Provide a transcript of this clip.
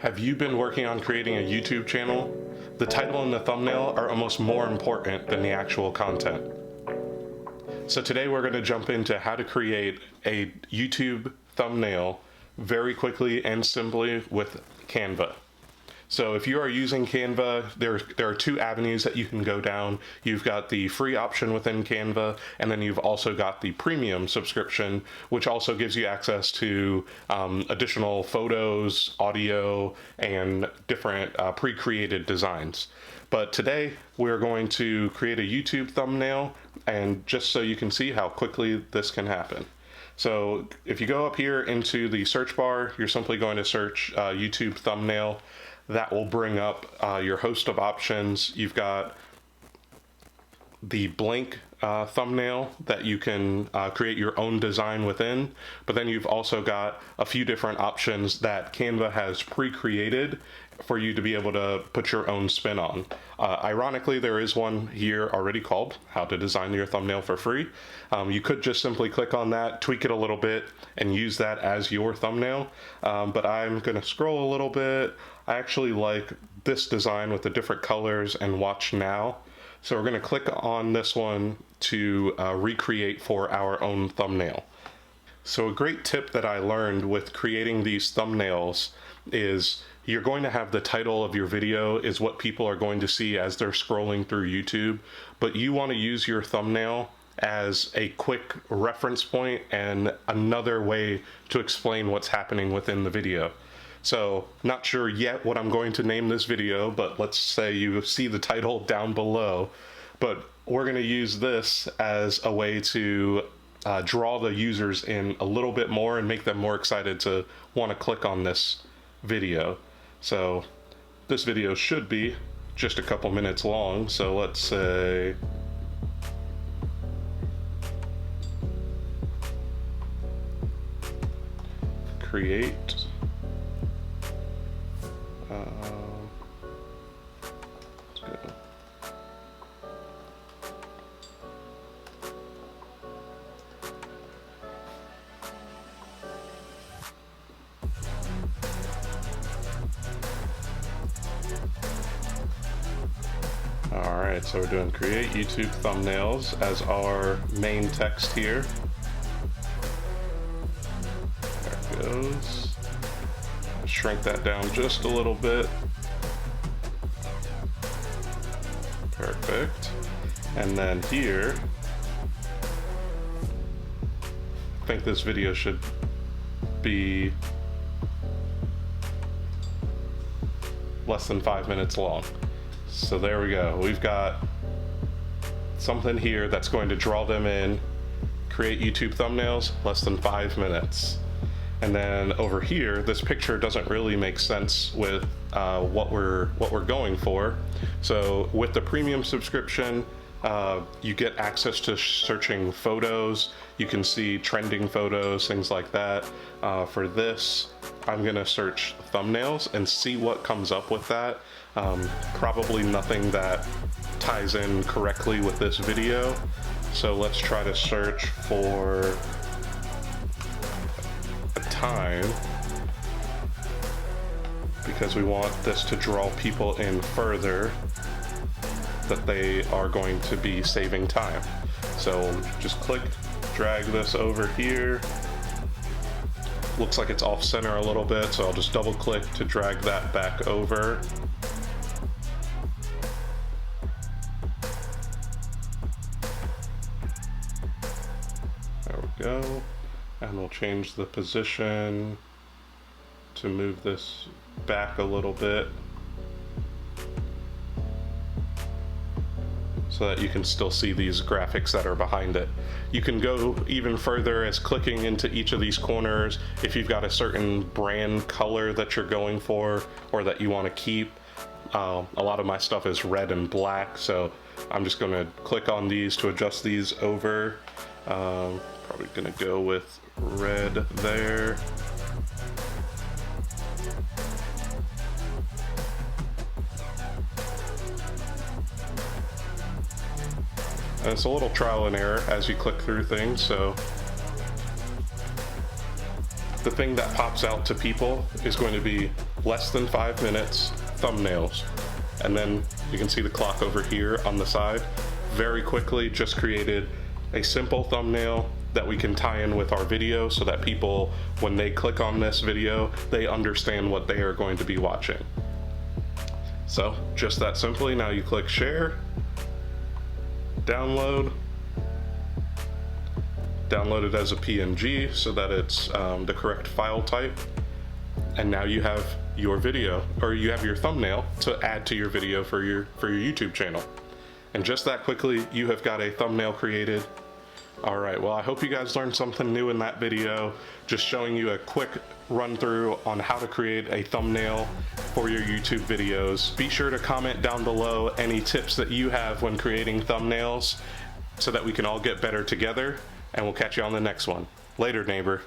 Have you been working on creating a YouTube channel? The title and the thumbnail are almost more important than the actual content. So today we're going to jump into how to create a YouTube thumbnail very quickly and simply with Canva. So if you are using Canva, there are two avenues that you can go down. You've got the free option within Canva, and then you've also got the premium subscription, which also gives you access to additional photos, audio, and different pre-created designs. But today we're going to create a YouTube thumbnail, and just so you can see how quickly this can happen. So if you go up here into the search bar, you're simply going to search YouTube thumbnail. That will bring up your host of options. You've got the blank thumbnail that you can create your own design within, but then you've also got a few different options that Canva has pre-created for you to be able to put your own spin on. Ironically, there is one here already called How to Design Your Thumbnail for Free. You could just simply click on that, tweak it a little bit, and use that as your thumbnail. But I'm going to scroll a little bit. I actually like this design with the different colors and watch now. So we're going to click on this one to recreate for our own thumbnail. So a great tip that I learned with creating these thumbnails is you're going to have the title of your video is what people are going to see as they're scrolling through YouTube, but you want to use your thumbnail as a quick reference point and another way to explain what's happening within the video. So not sure yet what I'm going to name this video, but let's say you see the title down below. But we're going to use this as a way to draw the users in a little bit more and make them more excited to want to click on this video. So this video should be just a couple minutes long. So let's say create let's go. Alright, so we're doing create YouTube thumbnails as our main text here. There it goes. Shrink that down just a little bit. Perfect. And then here, I think this video should be less than 5 minutes long. So there we go. We've got something here that's going to draw them in. Create YouTube thumbnails, less than 5 minutes. And then over here, this picture doesn't really make sense with what we're going for. So with the premium subscription, you get access to searching photos. You can see trending photos, things like that. For this, I'm gonna search thumbnails and see what comes up with that. Probably nothing that ties in correctly with this video. So let's try to search for time, because we want this to draw people in further, that they are going to be saving time. So just click, drag this over here. Looks like it's off center a little bit, so I'll just double click to drag that back over. There we go. And we'll change the position to move this back a little bit so that you can still see these graphics that are behind it. You can go even further as clicking into each of these corners if you've got a certain brand color that you're going for or that you want to keep. A lot of my stuff is red and black, so I'm just going to click on these to adjust these over. Probably going to go with red there. And it's a little trial and error as you click through things, so the thing that pops out to people is going to be less than 5 minutes thumbnails. And then you can see the clock over here on the side. Very quickly just created a simple thumbnail that we can tie in with our video so that people, when they click on this video, they understand what they are going to be watching. So just that simply, now you click share, download it as a PNG so that it's the correct file type. And now you have your video, or you have your thumbnail to add to your video for your YouTube channel. And just that quickly, you have got a thumbnail created. All right, well, I hope you guys learned something new in that video, just showing you a quick run through on how to create a thumbnail for your YouTube videos. Be sure to comment down below any tips that you have when creating thumbnails so that we can all get better together, and we'll catch you on the next one. Later, neighbor.